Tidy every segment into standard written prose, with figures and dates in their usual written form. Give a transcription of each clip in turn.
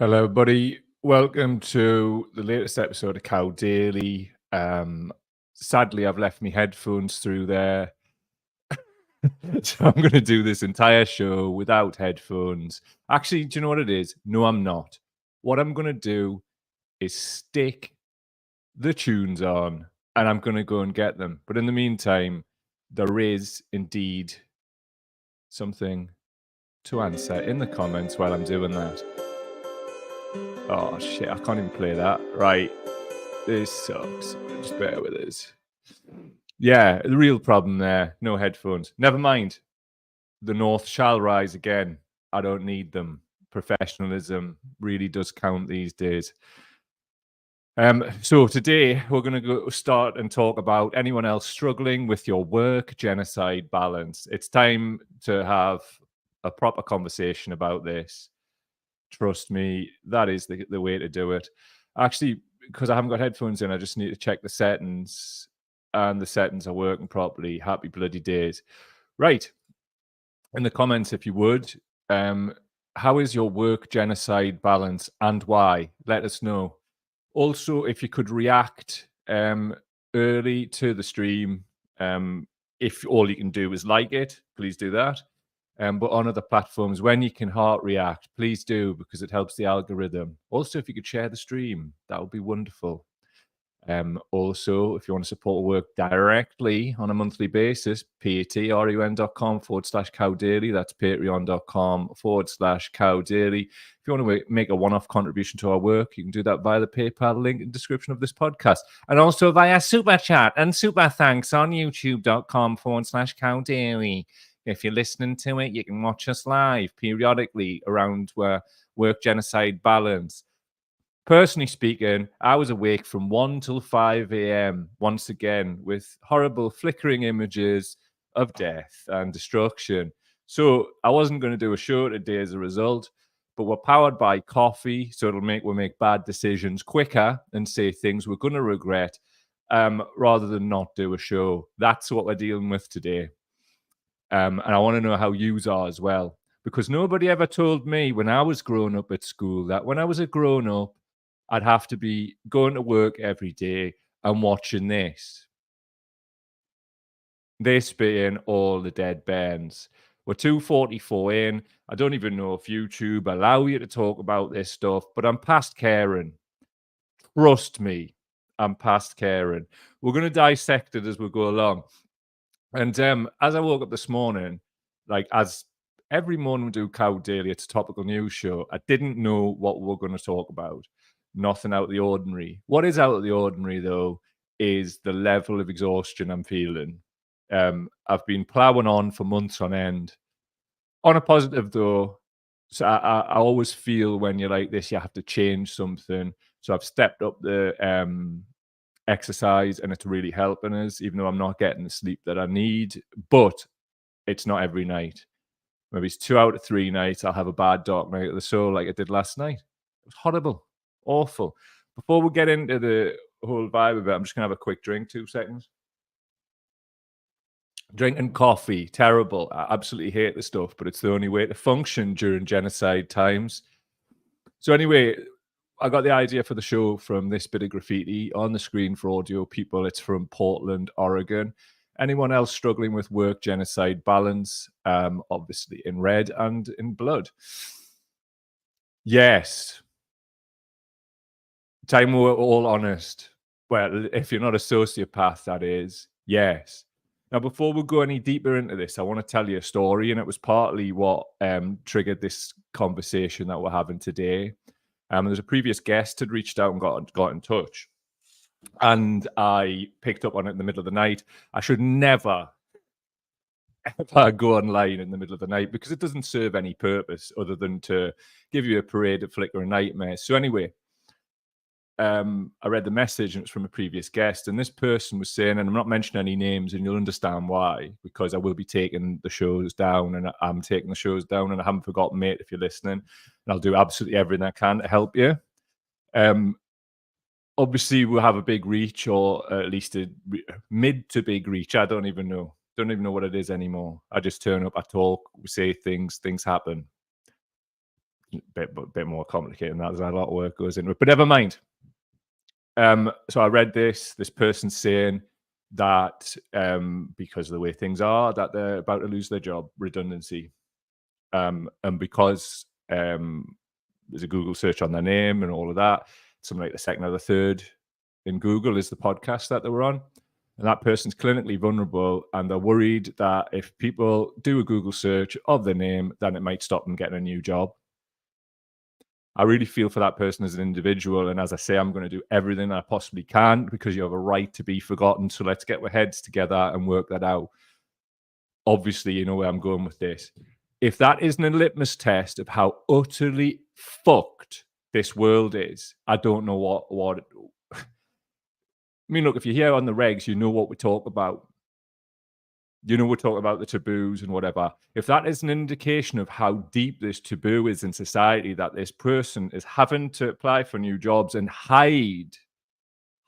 Hello, everybody. Welcome to the latest episode of Cow Daily. Sadly, I've left my headphones through there. So I'm going to do this entire show without headphones. Actually, do you know what it is? No, I'm not. What I'm going to do is stick the tunes on and I'm going to go and get them. But in the meantime, there is indeed something to answer in the comments while I'm doing that. Oh, shit, I can't even play that. Right. This sucks. Just bear with us. Yeah, the real problem there. No headphones. Never mind. The North shall rise again. I don't need them. Professionalism really does count these days. So today we're going to go start and talk about anyone else struggling with your work genocide balance. It's time to have a proper conversation about this. Trust me, that is the way to do it. Actually, because I haven't got headphones in, I just need to check the settings, and the settings are working properly. Happy bloody days. Right. In the comments, if you would, how is your work genocide balance and why? Let us know. Also, if you could react early to the stream, if all you can do is like it, please do that. But on other platforms, when you can heart react, please do, because it helps the algorithm. Also, if you could share the stream, that would be wonderful. Also, if you want to support work directly on a monthly basis, patreon.com/cowdaily. That's patreon.com/cowdaily. If you want to make a one-off contribution to our work, you can do that via the PayPal link in the description of this podcast. And also via Super Chat and Super Thanks on youtube.com/cowdaily. If you're listening to it, you can watch us live periodically around work genocide balance. Personally speaking, I was awake from 1 till 5 a.m. once again with horrible flickering images of death and destruction. So I wasn't going to do a show today as a result, but we're powered by coffee, so we'll make bad decisions quicker and say things we're going to regret rather than not do a show. That's what we're dealing with today. And I want to know how yous are as well, because nobody ever told me when I was growing up at school that when I was a grown-up, I'd have to be going to work every day and watching this. This being all the dead bands. We're 2:44 in. I don't even know if YouTube allow you to talk about this stuff, but I'm past caring. Trust me, I'm past caring. We're going to dissect it as we go along. And as I woke up this morning, like as every morning we do Cow Daily, it's a topical news show. I didn't know what we were going to talk about. Nothing out of the ordinary. What is out of the ordinary, though, is the level of exhaustion I'm feeling. I've been ploughing on for months on end. On a positive, though, so I always feel when you're like this, you have to change something. So I've stepped up the exercise, and it's really helping us, even though I'm not getting the sleep that I need. But it's not every night. Maybe it's 2 out of 3 nights I'll have a bad dark night of the soul like I did last night. It was horrible. Awful. Before we get into the whole vibe of it, I'm just going to have a quick drink, 2 seconds. Drinking coffee, terrible. I absolutely hate the stuff, but it's the only way to function during genocide times. So anyway, I got the idea for the show from this bit of graffiti on the screen for audio people. It's from Portland, Oregon. Anyone else struggling with work genocide balance? Obviously in red and in blood. Yes. Time we're all honest. Well, if you're not a sociopath, that is. Yes. Now, before we go any deeper into this, I want to tell you a story, and it was partly what triggered this conversation that we're having today. There's a previous guest had reached out and got in touch, and I picked up on it in the middle of the night. I should never ever go online in the middle of the night because it doesn't serve any purpose other than to give you a parade of flickering nightmares. So anyway, I read the message, and it's from a previous guest, and this person was saying, and I'm not mentioning any names, and you'll understand why, because I will be taking the shows down, and I'm taking the shows down, and I haven't forgotten, mate, if you're listening, and I'll do absolutely everything I can to help you. Obviously, we'll have a big reach, or at least a mid to big reach. I don't even know what it is anymore. I just turn up, I talk, we say things happen. a bit more complicated than that. There's a lot of work goes into it, but never mind. So I read this person saying that because of the way things are, that they're about to lose their job, redundancy. And because there's a Google search on their name and all of that, something like the second or the third in Google is the podcast that they were on. And that person's clinically vulnerable, and they're worried that if people do a Google search of their name, then it might stop them getting a new job. I really feel for that person as an individual. And as I say, I'm going to do everything I possibly can, because you have a right to be forgotten. So let's get our heads together and work that out. Obviously, you know where I'm going with this. If that isn't a litmus test of how utterly fucked this world is, I don't know what. I mean, look, if you're here on the regs, you know what we talk about. You know, we're talking about the taboos and whatever. If that is an indication of how deep this taboo is in society, that this person is having to apply for new jobs and hide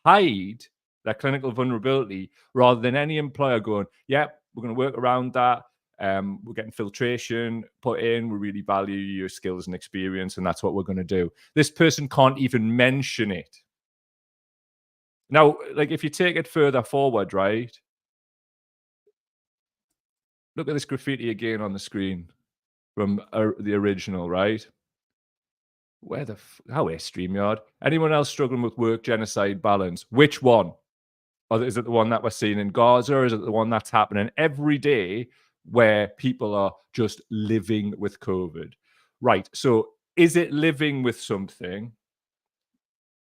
their clinical vulnerability, rather than any employer going, yeah, we're going to work around that. We're getting filtration put in. We really value your skills and experience, and that's what we're going to do. This person can't even mention it. Now, like, if you take it further forward, right? Look at this graffiti again on the screen from the original, right? Where the how is StreamYard? Anyone else struggling with work genocide balance? Which one? Or is it the one that we're seeing in Gaza? Or is it the one that's happening every day where people are just living with COVID? Right. So is it living with something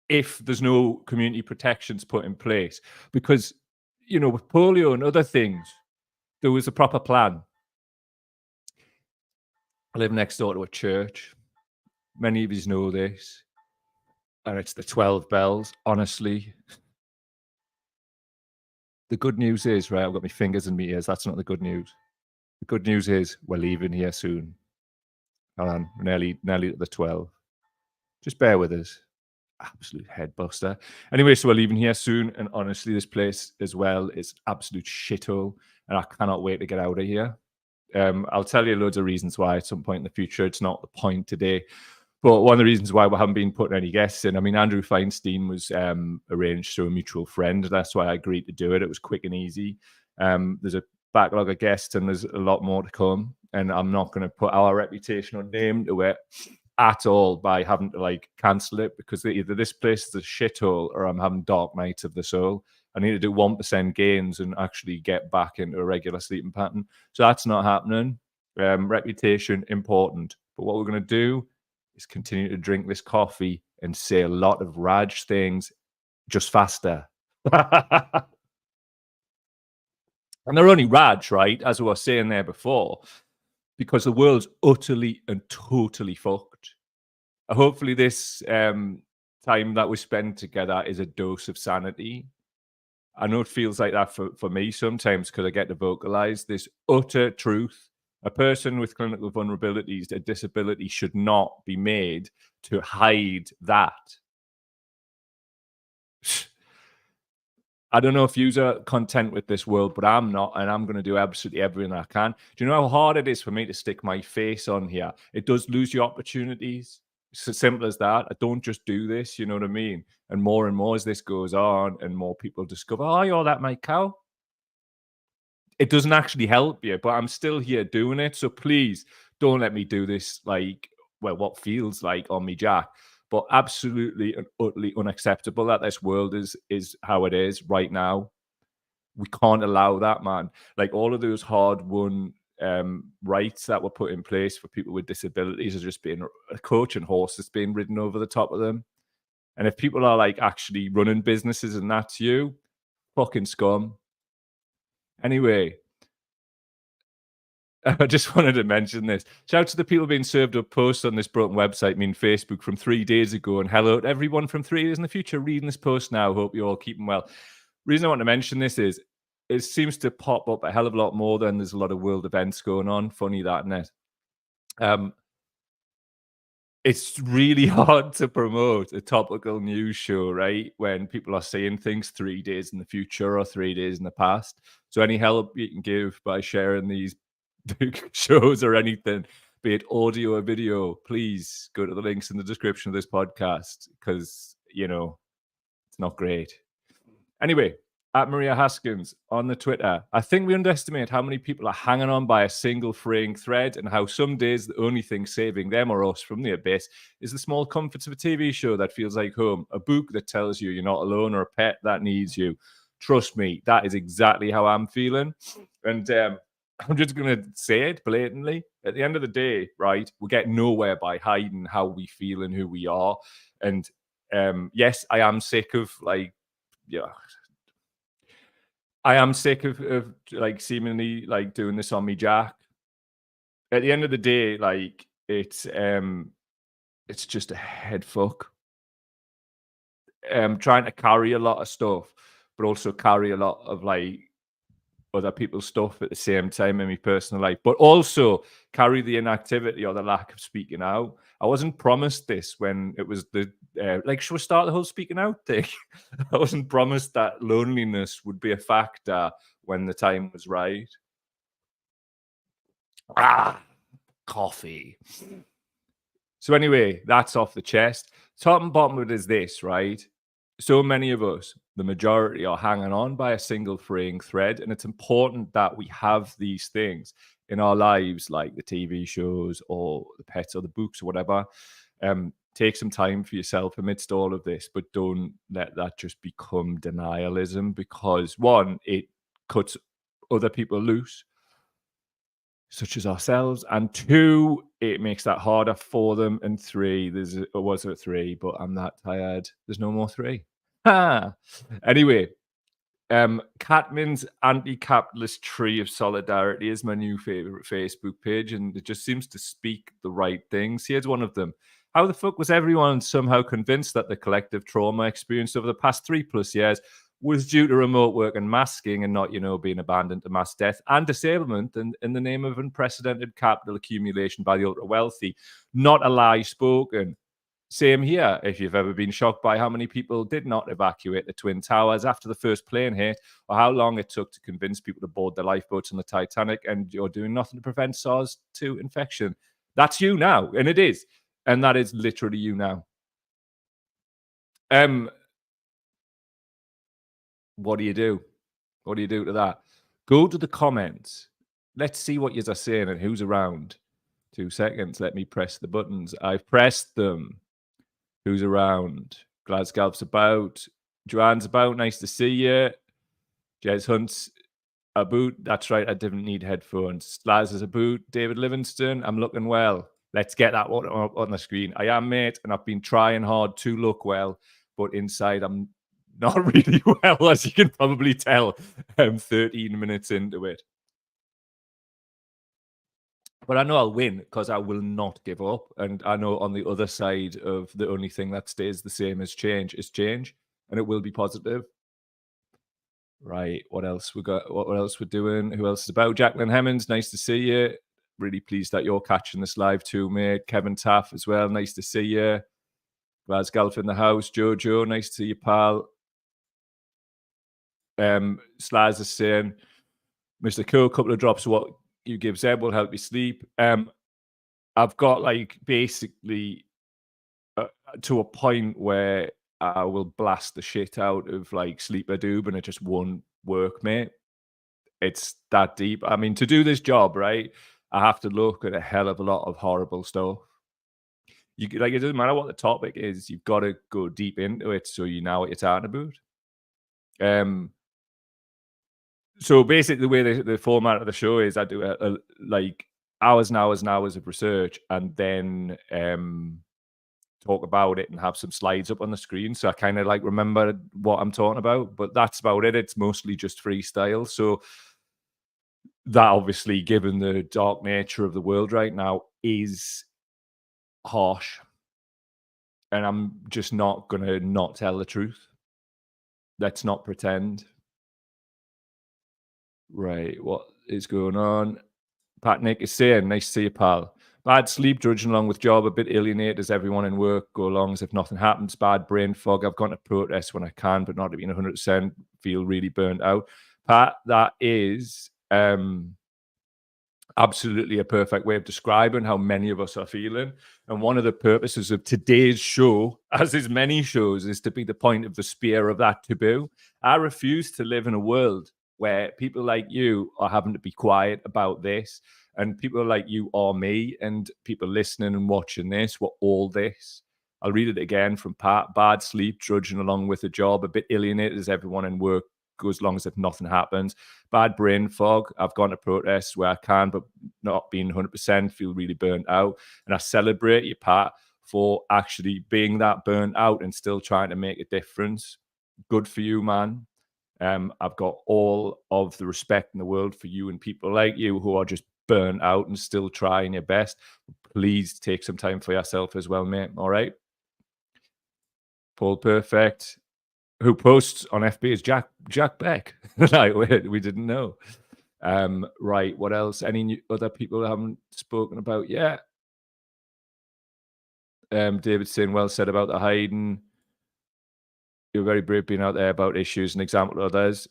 if there's no community protections put in place? Because, you know, with polio and other things, there was a proper plan. I live next door to a church. Many of you know this. And it's the 12 bells, honestly. The good news is, right, I've got my fingers in my ears. That's not the good news. The good news is we're leaving here soon. Hold on, nearly at the 12. Just bear with us. Absolute head buster. Anyway, so we're leaving here soon. And honestly, this place as well is absolute shithole. And I cannot wait to get out of here. I'll tell you loads of reasons why at some point in the future. It's not the point today. But one of the reasons why we haven't been putting any guests in, I mean, Andrew Feinstein was arranged through a mutual friend. That's why I agreed to do it. It was quick and easy. There's a backlog of guests, and there's a lot more to come. And I'm not going to put our reputation or name to it at all by having to like cancel it, because either this place is a shithole or I'm having dark nights of the soul. I need to do 1% gains and actually get back into a regular sleeping pattern. So that's not happening. Reputation, important. But what we're going to do is continue to drink this coffee and say a lot of Raj things, just faster. And they're only Raj, right? As we were saying there before, because the world's utterly and totally fucked. Hopefully this time that we spend together is a dose of sanity. I know it feels like that for me sometimes, because I get to vocalize this utter truth. A person with clinical vulnerabilities, a disability, should not be made to hide that. I don't know if you are content with this world, but I'm not, and I'm going to do absolutely everything I can. Do you know how hard it is for me to stick my face on here? It does lose you opportunities. It's as simple as that. I don't just do this, you know what I mean? And more as this goes on, and more people discover, oh, you're that Mike Cow. It doesn't actually help you, but I'm still here doing it. So please don't let me do this like, well, what feels like on me jack. But absolutely and utterly unacceptable that this world is how it is right now. We can't allow that, man. Like, all of those hard-won rights that were put in place for people with disabilities are just being a coach and horse that's being ridden over the top of them. And if people are like actually running businesses and that's you, fucking scum. Anyway, I just wanted to mention this. Shout out to the people being served up posts on this broken website, mean Facebook, from 3 days ago. And hello to everyone from 3 days in the future reading this post now. Hope you're all keeping well. Reason I want to mention this is it seems to pop up a hell of a lot more than there's a lot of world events going on. Funny that, isn't it? It's really hard to promote a topical news show, right, when people are saying things 3 days in the future or 3 days in the past. So any help you can give by sharing these shows or anything, be it audio or video, please go to the links in the description of this podcast because, it's not great. Anyway, at Maria Haskins on the Twitter, I think we underestimate how many people are hanging on by a single fraying thread and how some days the only thing saving them or us from the abyss is the small comforts of a TV show that feels like home, a book that tells you you're not alone, or a pet that needs you. Trust me, that is exactly how I'm feeling. And I'm just going to say it blatantly. At the end of the day, right, we get nowhere by hiding how we feel and who we are. And yes, I am sick of I am sick of like seemingly like doing this on me jack. At the end of the day, like it's just a head fuck. Trying to carry a lot of stuff, but also carry a lot of like other people's stuff at the same time in my personal life, but also carry the inactivity or the lack of speaking out. I wasn't promised this when it was the should we start the whole speaking out thing? I wasn't promised that loneliness would be a factor when the time was right. Coffee. So anyway, that's off the chest. Top and bottom of it is this, right? So many of us, the majority, are hanging on by a single fraying thread, and it's important that we have these things in our lives, like the TV shows or the pets or the books or whatever. Take some time for yourself amidst all of this, but don't let that just become denialism, because one, it cuts other people loose, such as ourselves, and two, it makes that harder for them, and three, it was a three, but I'm that tired. There's no more three. Anyway, Catman's Anti-Capitalist Tree of Solidarity is my new favorite Facebook page, and it just seems to speak the right things. Here's one of them. How the fuck was everyone somehow convinced that the collective trauma experienced over the past 3+ years was due to remote work and masking, and not, being abandoned to mass death and disablement in the name of unprecedented capital accumulation by the ultra-wealthy? Not a lie spoken. Same here. If you've ever been shocked by how many people did not evacuate the Twin Towers after the first plane hit, or how long it took to convince people to board the lifeboats on the Titanic, and you're doing nothing to prevent SARS-2 infection, that's you now, and it is. And that is literally you now. What do you do? What do you do to that? Go to the comments. Let's see what yous are saying and who's around. 2 seconds. Let me press the buttons. I've pressed them. Who's around? Glasgow's about. Joanne's about. Nice to see you. Jez Hunt's a boot. That's right. I didn't need headphones. Slaz is a boot. David Livingston. I'm looking well. Let's get that one up on the screen. I am, mate, and I've been trying hard to look well, but inside I'm not really well, as you can probably tell. I'm 13 minutes into it. But I know I'll win because I will not give up. And I know on the other side of the only thing that stays the same as change is change, and it will be positive. Right. What else we got? What else we're doing? Who else is about? Jacqueline Hemmings, nice to see you. Really pleased that you're catching this live too, mate. Kevin Taff as well, nice to see you. Glasgow in the house. Jojo, nice to see you, pal. Slaz is saying, Mr. Cool, a couple of drops of what you give Zeb will help you sleep. I've got like basically to a point where I will blast the shit out of like Sleeper Doob, and it just won't work, mate. It's that deep. I mean, to do this job, right, I have to look at a hell of a lot of horrible stuff. It doesn't matter what the topic is, you've got to go deep into it so you know what you're talking about. So basically, the way the format of the show is, I do like hours and hours and hours of research, and then talk about it and have some slides up on the screen, so I kind of like remember what I'm talking about. But that's about it. It's mostly just freestyle. So that, obviously, given the dark nature of the world right now, is harsh, and I'm just not gonna not tell the truth. Let's not pretend. Right, what is going on? Pat Nick is saying, nice to see you, pal. Bad sleep, drudging along with job, a bit alienated as everyone in work, go along as if nothing happens, bad brain fog. I've gone to protest when I can, but not being 100%, feel really burnt out. Pat, that is, I absolutely a perfect way of describing how many of us are feeling. And one of the purposes of today's show, as is many shows, is to be the point of the spear of that taboo. I refuse to live in a world where people like you are having to be quiet about this, and people like you are me, and people listening and watching this were all this. I'll read it again from Pat. Bad sleep, trudging along with a job, a bit alienated as everyone in work goes along as if nothing happens. Bad brain fog. I've gone to protests where I can, but not being 100%, feel really burnt out. And I celebrate you, Pat, for actually being that burnt out and still trying to make a difference. Good for you, man. I've got all of the respect in the world for you and people like you who are just burnt out and still trying your best. Please take some time for yourself as well, mate. All right. Paul Perfect, who posts on FB is Jack Beck. Like, we didn't know. Right. What else? Any other people haven't spoken about yet? David saying, well said about the hiding. You're very brave being out there about issues, an example of others.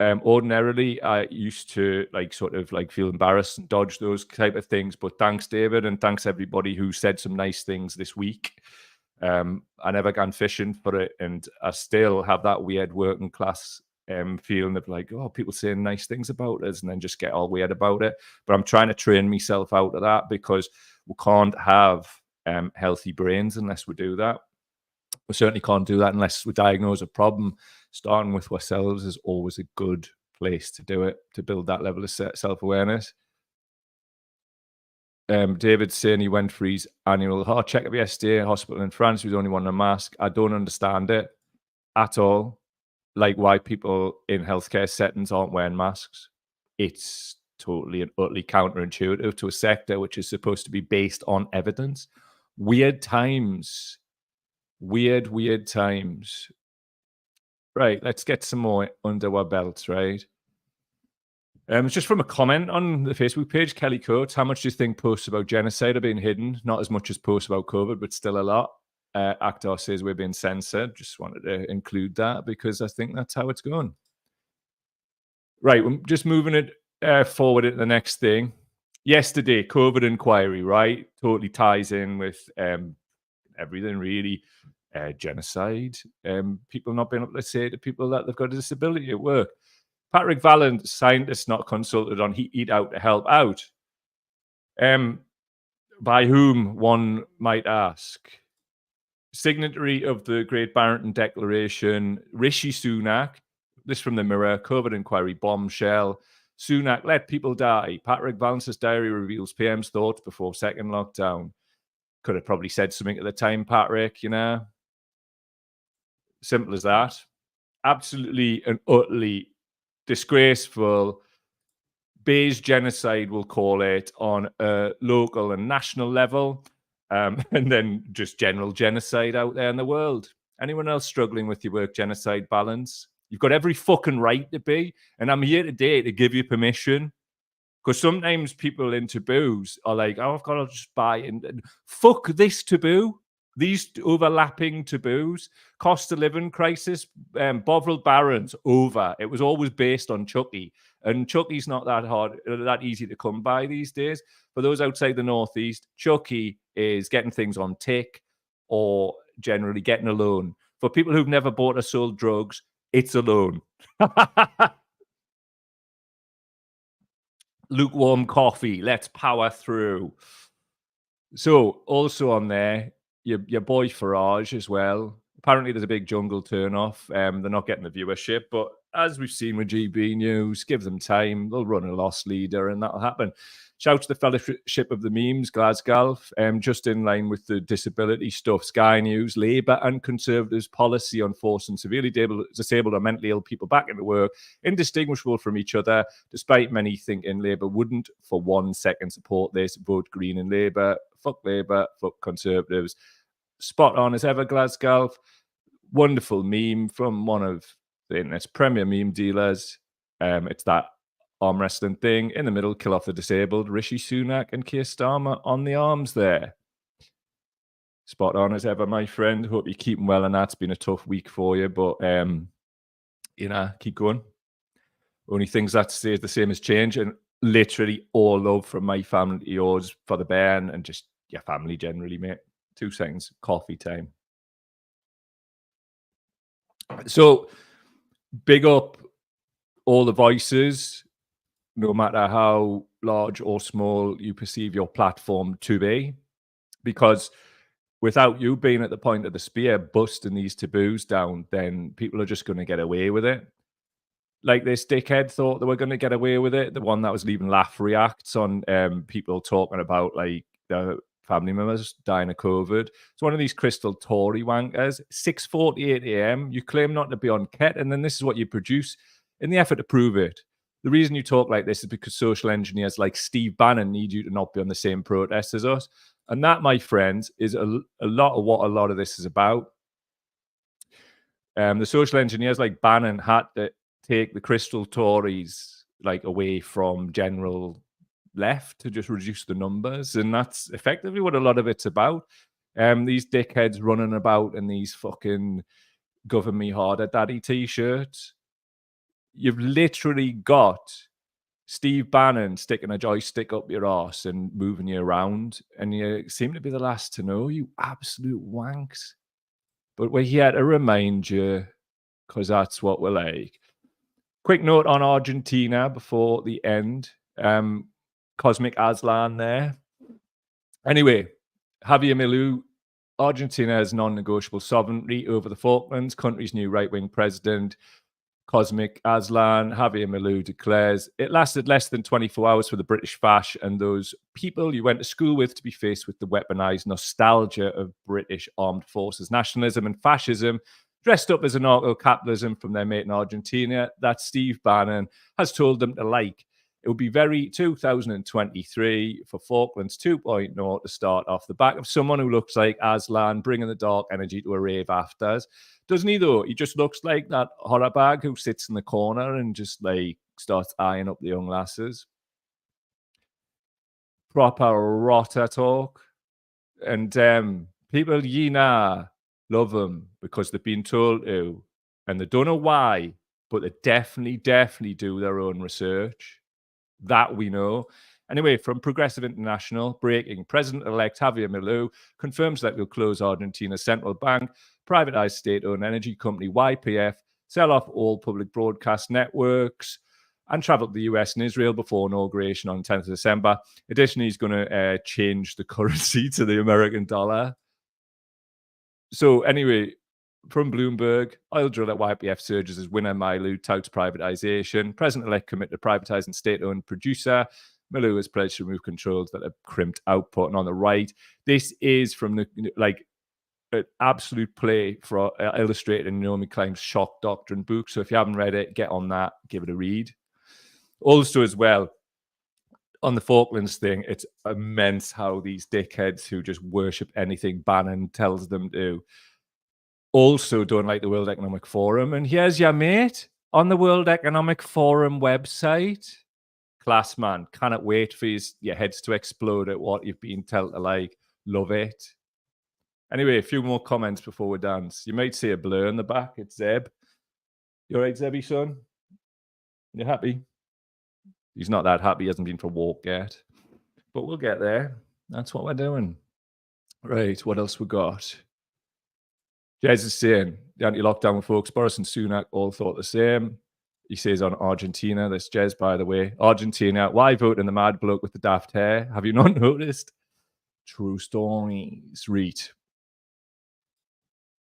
Ordinarily, I used to sort of feel embarrassed and dodge those type of things. But thanks, David, and thanks everybody who said some nice things this week. I never gone fishing for it, and I still have that weird working class feeling of oh, people saying nice things about us, and then just get all weird about it. But I'm trying to train myself out of that, because we can't have healthy brains unless we do that. We certainly can't do that unless we diagnose a problem. Starting with ourselves is always a good place to do it, to build that level of self-awareness. David's saying he went for his annual heart checkup yesterday, hospital in France. He was only wearing a mask. I don't understand it at all. Like, why people in healthcare settings aren't wearing masks. It's totally and utterly counterintuitive to a sector which is supposed to be based on evidence. Weird times. Weird times. Right, let's get some more under our belts, right? It's just from a comment on the Facebook page, Kelly Coates. How much do you think posts about genocide are being hidden? Not as much as posts about COVID, but still a lot. Actor says we're being censored. Just wanted to include that because I think that's how it's going. Right, we're just moving it forward at the next thing. Yesterday, COVID inquiry, right? Totally ties in with everything, really. Genocide, people not being able to say to people that they've got a disability at work. Patrick Vallance, scientist not consulted on Eat Out to help out. By whom, one might ask? Signatory of the Great Barrington Declaration, Rishi Sunak. This from the Mirror, COVID inquiry bombshell. Sunak, let people die. Patrick Vallance's diary reveals PM's thoughts before second lockdown. Could have probably said something at the time, Patrick, you know? Simple as that. Absolutely and utterly disgraceful. Beige genocide, we'll call it, on a local and national level. And then just general genocide out there in the world. Anyone else struggling with your work genocide balance? You've got every fucking right to be. And I'm here today to give you permission. Because sometimes people in taboos are like, oh, I've got to just buy and fuck this taboo. These overlapping taboos, cost of living crisis, Bovril Barron's over. It was always based on Chucky. And Chucky's not that easy to come by these days. For those outside the Northeast, Chucky is getting things on tick or generally getting a loan. For people who've never bought or sold drugs, it's a loan. Lukewarm coffee. Let's power through. So also on there, your boy Farage as well. Apparently there's a big jungle turn-off. They're not getting the viewership, but as we've seen with GB News, give them time. They'll run a loss leader and that'll happen. Shout to the Fellowship of the Memes, Glasgow, just in line with the disability stuff. Sky News, Labour and Conservatives' policy on forcing severely disabled or mentally ill people back into work, indistinguishable from each other, despite many thinking Labour wouldn't for 1 second support this. Vote Green in Labour. Fuck Labour, fuck Conservatives. Spot on as ever, Glasgow. Wonderful meme from one of the internet's premier meme dealers. It's that arm wrestling thing in the middle, kill off the disabled. Rishi Sunak and Keir Starmer on the arms there. Spot on as ever, my friend. Hope you're keeping well, and that's been a tough week for you, but you know, keep going. Only things that stay the same as change, and literally all love from my family to yours for the band and just your family generally, mate. 2 seconds, coffee time. So, big up all the voices, no matter how large or small you perceive your platform to be, because without you being at the point of the spear, busting these taboos down, then people are just gonna get away with it. Like this dickhead thought they were going to get away with it. The one that was leaving laugh reacts on people talking about like their family members dying of COVID. It's one of these crystal Tory wankers. 6:48 a.m. You claim not to be on Ket, and then this is what you produce in the effort to prove it. The reason you talk like this is because social engineers like Steve Bannon need you to not be on the same protest as us. And that, my friends, is a lot of what a lot of this is about. The social engineers like Bannon had to take the crystal Tories like away from general left to just reduce the numbers, and that's effectively what a lot of it's about. These dickheads running about in these fucking "Govern Me Harder, Daddy" t-shirts. You've literally got Steve Bannon sticking a joystick up your arse and moving you around, and you seem to be the last to know, you absolute wanks. But we're here to remind you, because that's what we're like. Quick note on Argentina before the end. Cosmic Aslan there. Anyway, Javier Mileau, Argentina has non-negotiable sovereignty over the Falklands. Country's new right-wing president, Cosmic Aslan, Javier Mileau, declares it lasted less than 24 hours for the British fash and those people you went to school with to be faced with the weaponized nostalgia of British armed forces nationalism and fascism, dressed up as anarcho-capitalism from their mate in Argentina that Steve Bannon has told them to like. It would be very 2023 for Falklands 2.0 to start off the back of someone who looks like Aslan bringing the dark energy to a rave afters. Doesn't he, though? He just looks like that horror bag who sits in the corner and just, like, starts eyeing up the young lasses. Proper rotter talk. And people, love them because they've been told to. And they don't know why, but they definitely do their own research. That we know. Anyway, from Progressive International, breaking, President-elect Javier Mileau confirms that he'll close Argentina's central bank, privatize state-owned energy company YPF, sell off all public broadcast networks, and travel to the US and Israel before inauguration on 10th of December. Additionally, he's going to change the currency to the American dollar. So anyway, from Bloomberg, oil driller YPF surges as winner Mileau touts privatization. President-elect commit to privatizing state-owned producer. Mileau has pledged to remove controls that have crimped output. And on the right, this is from the an absolute play for illustrated in Naomi Klein's Shock Doctrine book. So if you haven't read it, get on that, give it a read. Also, as well, on the Falklands thing, it's immense how these dickheads who just worship anything Bannon tells them to also don't like the World Economic Forum. And here's your mate on the World Economic Forum website. Class, man. Cannot wait for your heads to explode at what you've been told to like. Love it. Anyway, a few more comments before we dance. You might see a blur in the back. It's Zeb. You all right, Zebby, son? You happy? He's not that happy. He hasn't been for a walk yet. But we'll get there. That's what we're doing. Right, what else we got? Jez is saying, the anti-lockdown with folks, Boris and Sunak all thought the same. He says on Argentina, this Jez, by the way. Argentina, why vote in the mad bloke with the daft hair? Have you not noticed? True stories. Read.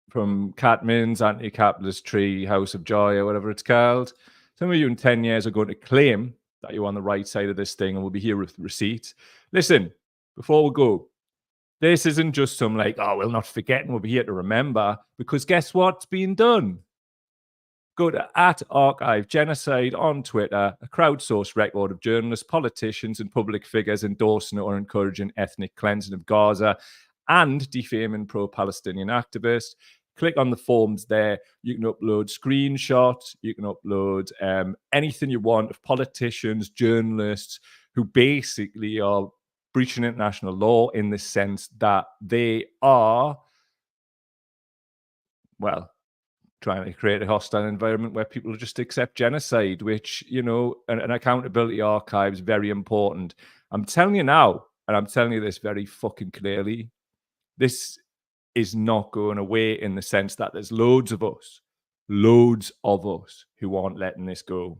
From Catman's Anti-Capitalist Tree, House of Joy, or whatever it's called. Some of you in 10 years are going to claim that you're on the right side of this thing and we'll be here with receipts. Listen, before we go, this isn't just some like, oh, we'll not forget and we'll be here to remember, because guess what's being done? Go to @Archive Genocide on Twitter, a crowdsourced record of journalists, politicians, and public figures endorsing or encouraging ethnic cleansing of Gaza and defaming pro-Palestinian activists. Click on the forms there. You can upload screenshots. You can upload anything you want of politicians, journalists who basically are breaching international law in the sense that they are, well, trying to create a hostile environment where people just accept genocide, which, you know, an accountability archive is very important. I'm telling you now, and I'm telling you this very fucking clearly, this is not going away in the sense that there's loads of us who aren't letting this go.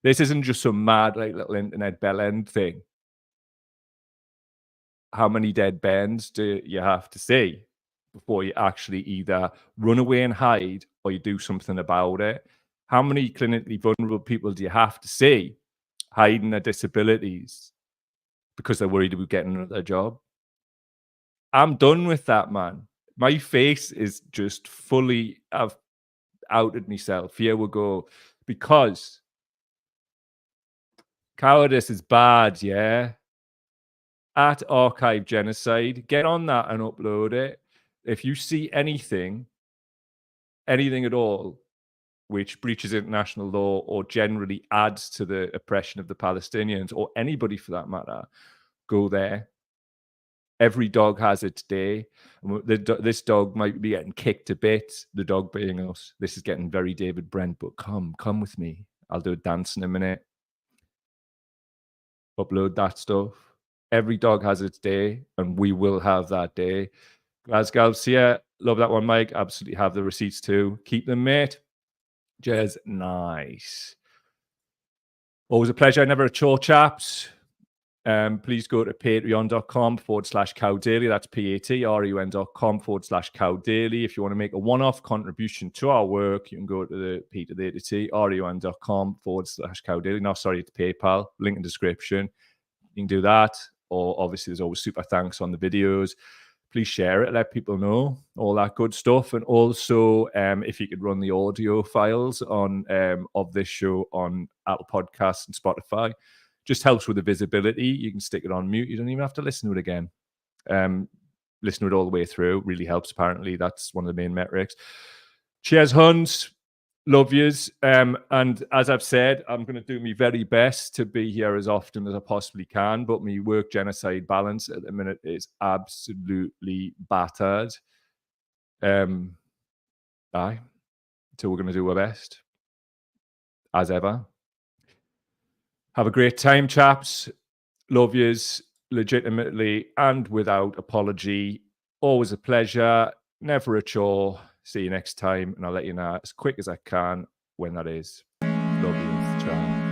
This isn't just some mad, like, little internet bell end thing. How many dead bairns do you have to see before you actually either run away and hide or you do something about it? How many clinically vulnerable people do you have to see hiding their disabilities because they're worried about getting another job? I'm done with that, man. My face is just fully, I've outed myself. Here we go. Because cowardice is bad, yeah? At Archive Genocide, get on that and upload it. If you see anything at all, which breaches international law or generally adds to the oppression of the Palestinians or anybody for that matter, go there. Every dog has its day. This dog might be getting kicked to bits, the dog being us. This is getting very David Brent, but come with me. I'll do a dance in a minute. Upload that stuff. Every dog has its day, and we will have that day. Glasgow, see ya. Love that one, Mike. Absolutely have the receipts too. Keep them, mate. Jez, nice. Always a pleasure. Never a chore, chaps. Please go to patreon.com/cowdaily. That's patreon.com/cowdaily. If you want to make a one-off contribution to our work, you can go to the patreon.com/cowdaily. No, sorry, it's PayPal. Link in description. You can do that. Or obviously, there's always super thanks on the videos. Please share it, let people know, all that good stuff. And also, if you could run the audio files on of this show on Apple Podcasts and Spotify, just helps with the visibility. You can stick it on mute. You don't even have to listen to it again. Listen to it all the way through. Really helps, apparently. That's one of the main metrics. Cheers, Huns. Love yous. And as I've said, I'm going to do my very best to be here as often as I possibly can. But my work genocide balance at the minute is absolutely battered. So we're going to do our best, as ever. Have a great time, chaps. Love yous, legitimately and without apology. Always a pleasure. Never a chore. See you next time, and I'll let you know as quick as I can when that is. Love yous. Ciao.